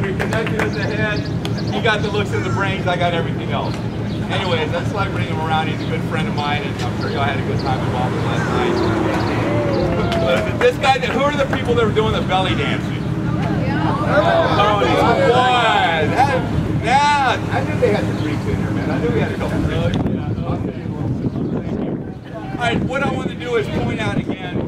We connected at the head. He got the looks and the brains. I got everything else. Anyways, that's why I bring him around. He's a good friend of mine, and I'm sure y'all had a good time involved with last night. This guy, who are the people that were doing the belly dancing? Yeah, I knew they had some drinks in there, man. I knew we had a couple drinks. All right, what I want to do is point out again.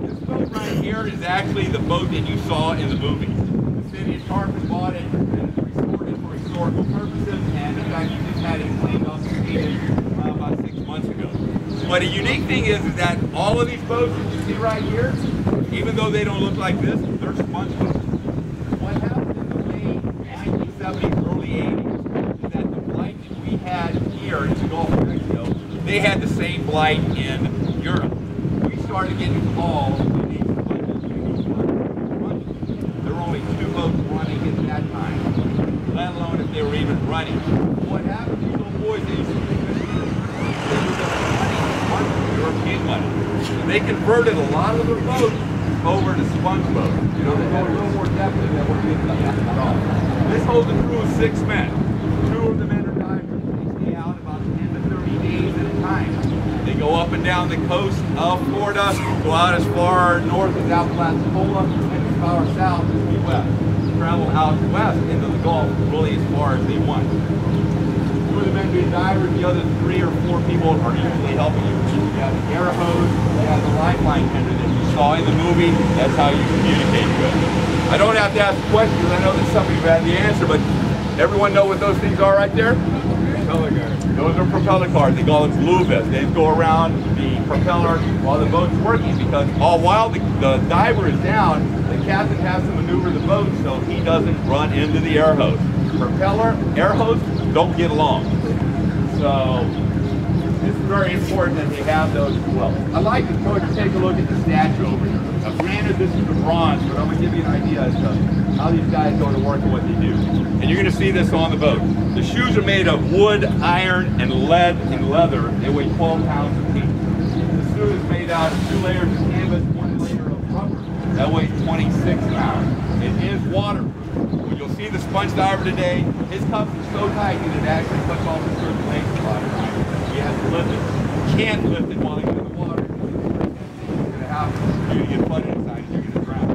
This boat right here is actually the boat that you saw in the movie. The city of Tarpon bought it and restored it for historical purposes, and in fact, you just had it cleaned up and painted about 6 months ago. But a unique thing is that all of these boats that you see right here, even though they don't look like this, they're sponge boats. What happened in the late 1970s, early 80s, is that the blight that we had here in the Gulf of Mexico, they had the same blight in Europe. We started getting calls that these sponges there were only 2 boats running at that time, let alone if they were even running. What happened to these little boys? They used to European money. So they converted a lot of their boats over to sponge boats. You know, they had a little more depth than what we're getting at all. This holds a crew of 6 men. 2 of the men are divers. They stay out about 10 to 30 days at a time. They go up and down the coast of Florida, go out as far north as Apalachicola, and as far south as Key West. Travel out west into the Gulf really as far as they want. 2 of the men being divers, the other 3 or 4 people are usually helping you. You have the Aero hose, you have the lifeline tender that you saw in the movie. That's how you communicate with. I don't have to ask questions. I know that somebody had the answer, but everyone know what those things are right there? Propeller guards. Those are propeller guards. They call them blue vests. They go around the propeller while the boat's working, because all while the diver is down, the captain has to maneuver the boat so he doesn't run into the air hose. Propeller, air hose don't get along. So it's very important that they have those as well. I'd like to take a look at the statue over here. Now, granted, this is the bronze, but I'm going to give you an idea as to how these guys go to work and what they do. And you're going to see this on the boat. The shoes are made of wood, iron, and lead and leather. They weigh 12 pounds apiece. The suit is made out of 2 layers of canvas, 1 layer of rubber. That weighs 26 pounds. It is waterproof. When you'll see the sponge diver today, his cuffs are so tight that it actually puts off the circulation a lot of times. He has to lift it. You can't lift it while he's in the water. What's going to happen? You're going to get flooded inside and you're going to drown.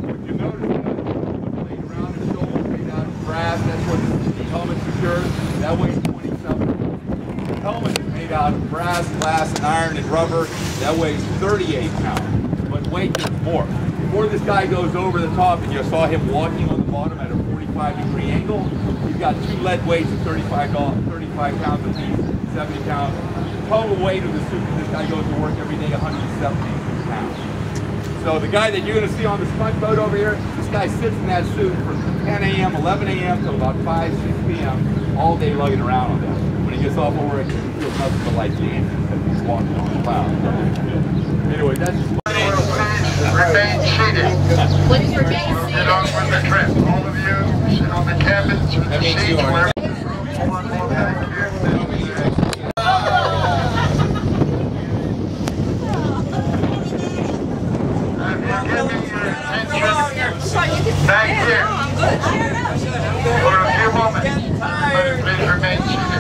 But you notice that what's laid around his shoulders made out of brass. That's what the helmet secures. That weighs 27 pounds. The helmet is made out of brass, glass, and iron, and rubber. That weighs 38 pounds. But wait, there's more. Before this guy goes over the top, and you saw him walking on the bottom at a 45-degree angle, he's got 2 lead weights of 35 pounds apiece, 70 pounds. Total weight of the suit that this guy goes to work every day, 170 pounds. So the guy that you're going to see on the sponge boat over here, this guy sits in that suit from 10 a.m., 11 a.m. till about 5, 6 p.m. all day lugging around on that. When he gets off of work, he feels nothing but like dancing because he's walking on the cloud. Anyway, that's just remain seated. What is remain seated? Get on with the trip. All of you sit on the cabins with the seats where one more back here. I'm giving your attention back here for a few moments. Everybody please remain seated.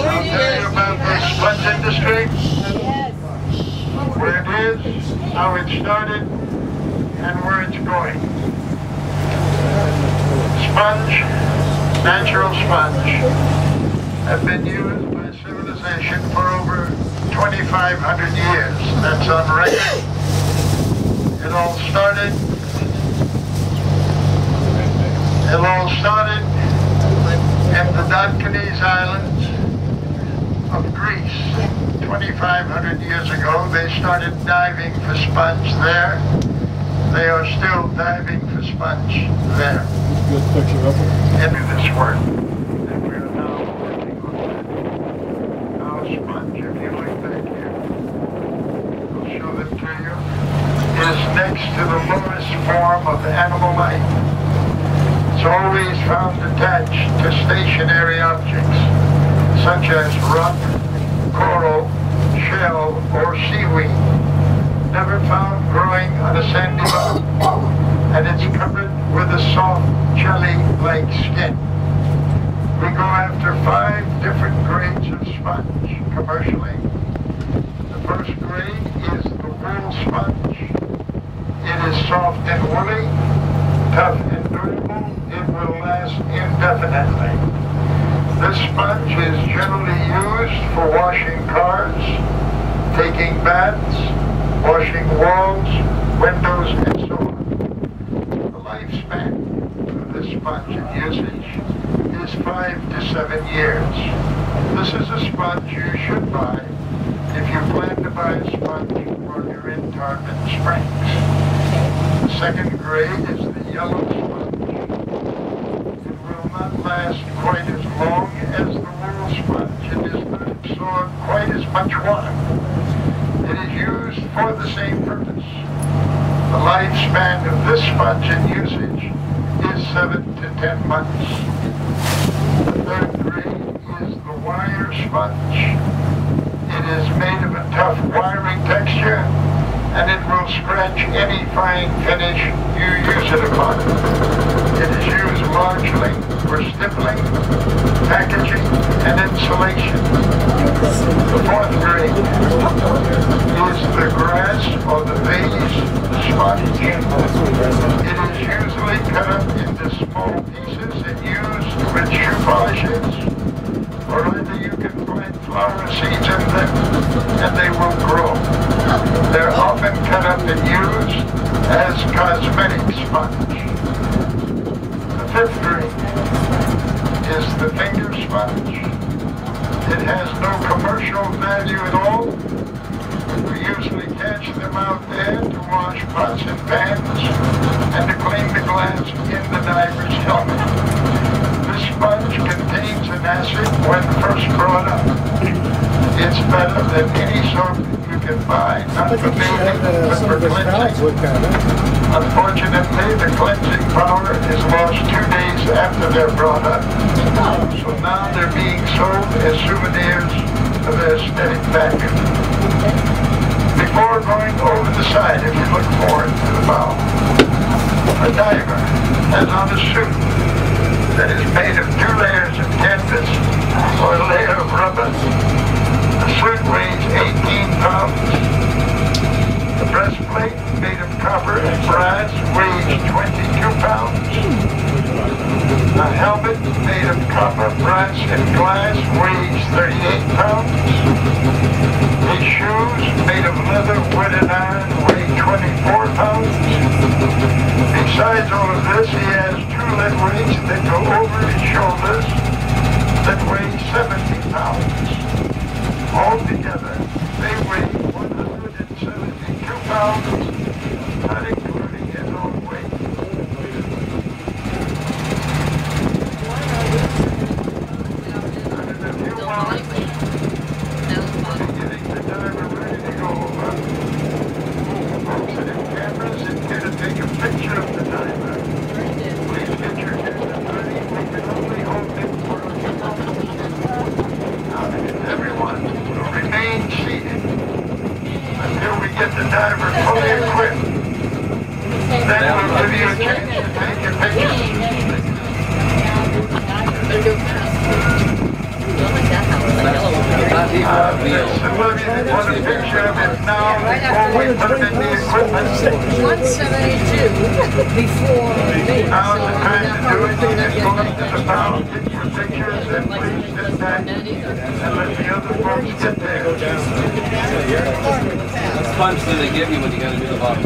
I'll tell you about the sponge industry. Where it is, how it started, and where it's going. Sponge, natural sponge, have been used by civilization for over 2,500 years. That's on record. It all started in the Dardanelles Islands of Greece. 2,500 years ago, they started diving for sponge there. They are still diving for sponge there. Good picture of it. Into this work. And we are now working on that. Now sponge, if you look back here, I'll show them to you, is next to the lowest form of animal life. It's always found attached to stationary objects, such as rock, coral, shell, or seaweed. Never found growing on a sandy bottom. and it's covered with a soft jelly-like skin. We go after 5 different grades of sponge commercially. The first grade is the wool sponge. It is soft and woolly, tough and durable. It will last indefinitely. This sponge is generally used for washing cars, taking baths, washing walls, windows, and so on. The lifespan of this sponge in usage is 5 to 7 years. This is a sponge you should buy if you plan to buy a sponge while you're in Tarpon Springs. The second grade is the yellow sponge. It will not last quite as long as the wool sponge. It does not absorb quite as much water. It is used for the same purpose. The lifespan of this sponge in usage is 7 to 10 months. The third grade is the wire sponge. It is made of a tough wiring texture, and it will scratch any fine finish you use it upon. It is used largely for stippling, packaging, and insulation. The fourth grade is the grass or the vase sponge. It is usually cut up into small pieces and used with shoe polishes, or either you can plant flower seeds in them and they will grow. They're often cut up and used as cosmetic sponge. The fifth grade is the finger sponge. It has no commercial value at all. We usually catch them out there to wash pots and pans and to clean the glass in the diver's helmet. This sponge contains an acid when first brought up. It's better than any soap you can buy, not for bathing, but for cleansing. Unfortunately, the cleansing power is lost 2 days after they're brought up. So now they're being sold as souvenirs of their aesthetic value. Before going over the side, if you look forward to the bow, a diver has on a suit that is made of 2 layers of canvas or a layer of rubber. The suit weighs 18 pounds. The breastplate, made of copper and brass, weighs 22 pounds. A helmet made of copper, brass, and glass weighs 38 pounds. His shoes, made of leather, wood, and iron, weigh 24 pounds. Besides all of this, he has 2 lead weights that go over his shoulders that weigh 70 pounds. Altogether, they weigh 172 pounds, not including his own weight. And in a few moments, we're getting the diver ready to go over. Folks that have cameras and care to take a picture of the diver, please get your camera ready. We can only hold it for a few moments. Everyone will remain seated until we get the diver fully equipped. Then we'll give you a chance to take your pictures. Somebody that wants a picture of it now before we put it in the equipment. 172 before me. Now's the time to do it. You just go up to the bow, get your pictures, and please sit back and let the other folks get there. What sponge do they give you when you got to do the bottom?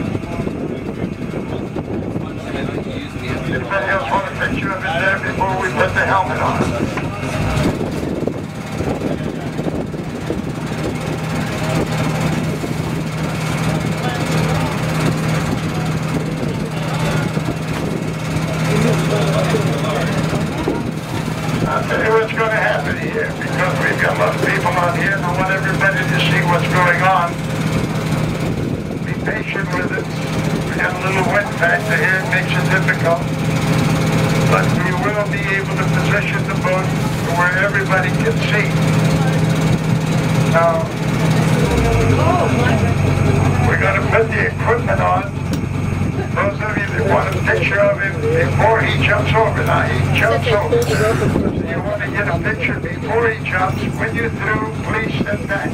Anybody else want a picture of it there before we put the helmet on? I'll tell you what's going to happen here, because we've got a lot of people on here and I want everybody to see what's going on. Be patient with it. We got a little wind factor here, it makes it difficult. But we will be able to position the boat to where everybody can see. Now, we're going to put the equipment on. Those of you that You want a picture of him before he jumps over. Now he jumps over. You want to get a picture before he jumps. When you're through, please step back.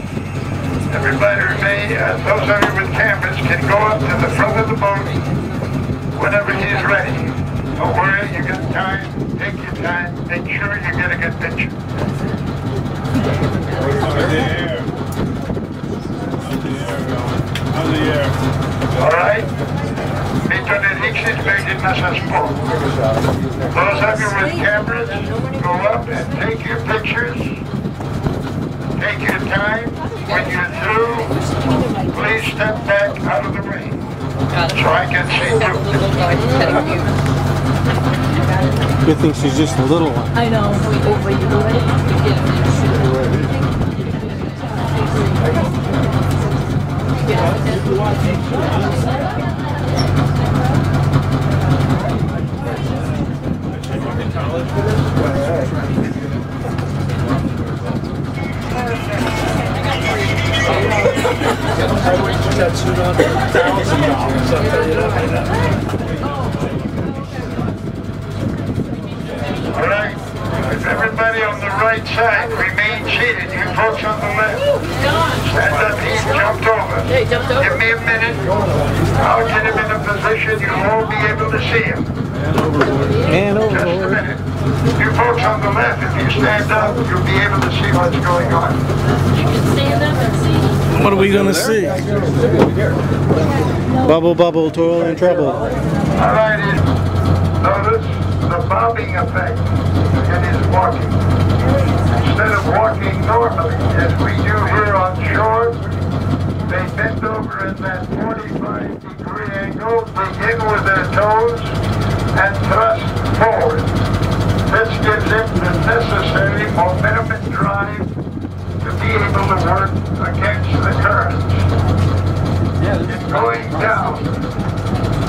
Everybody remain, those of you with cameras can go up to the front of the boat whenever he's ready. Don't worry, you got time. Take your time. Make sure you get a good picture. All right? Dito nilixis medyo nasa sport. Those of you with cameras, go up and take your pictures. Take your time. When you're through, please step back out of the rain so I can see you. Good thing she's just a little one. I know. Over you All right. Everybody on the right side, remain seated. You folks on the left. Stand up. He jumped over. Hey, jumped over. Give me a minute. I'll get him in a position you'll all be able to see him. And over. Just a minute. You folks on the left, if you stand up, you'll be able to see what's going on. You can stand up and see. What are we gonna see? Bubble, bubble, toil and trouble. All right, notice the bobbing effect in his walking. Instead of walking normally, as we do here on shore, they bend over in that 45-degree angle, begin with their toes, and thrust forward. This gives them the necessary momentum and drive to be able to work against the currents. In going down,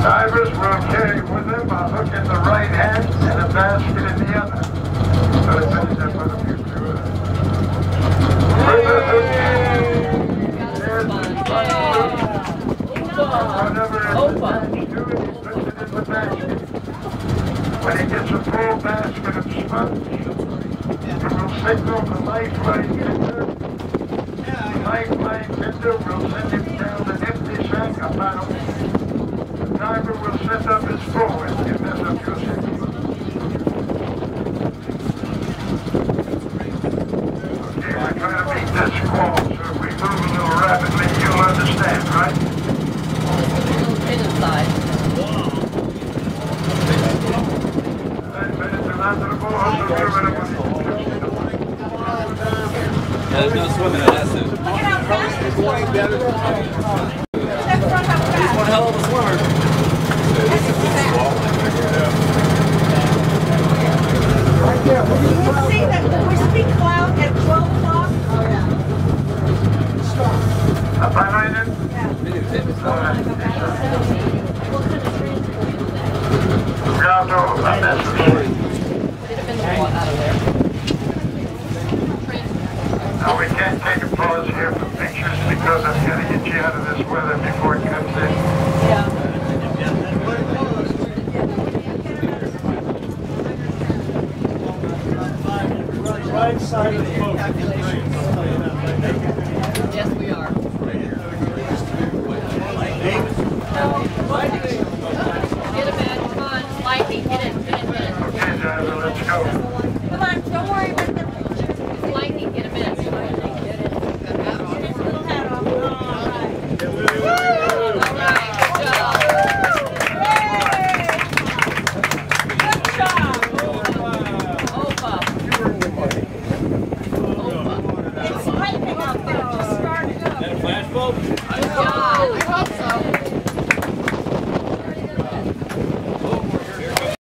divers will carry with them a hook in the right hand and a basket in the other. So it's better than what you do. With the hook, there's the whatever it is, do it, he puts it in the basket. When he gets a full basket of sponge, it will signal the lifeline tender. The lifeline tender will send him down an empty sack about. The diver will set up his forward and mess up your signal. Okay, we're trying to meet this squall, so if we move a little rapidly, you'll understand, right? Inside. There's no swimming in that suit. He's one hell of a swimmer. See that wispy cloud at 12 o'clock? Oh, yeah. Up on right in? Now we can't take a pause here for pictures because I'm going to get you out of this weather before it comes in. Right side of the boat. Yes, we are. Get him in. Come on. Mikey, get in. Okay, driver, let's go. Come on, don't worry.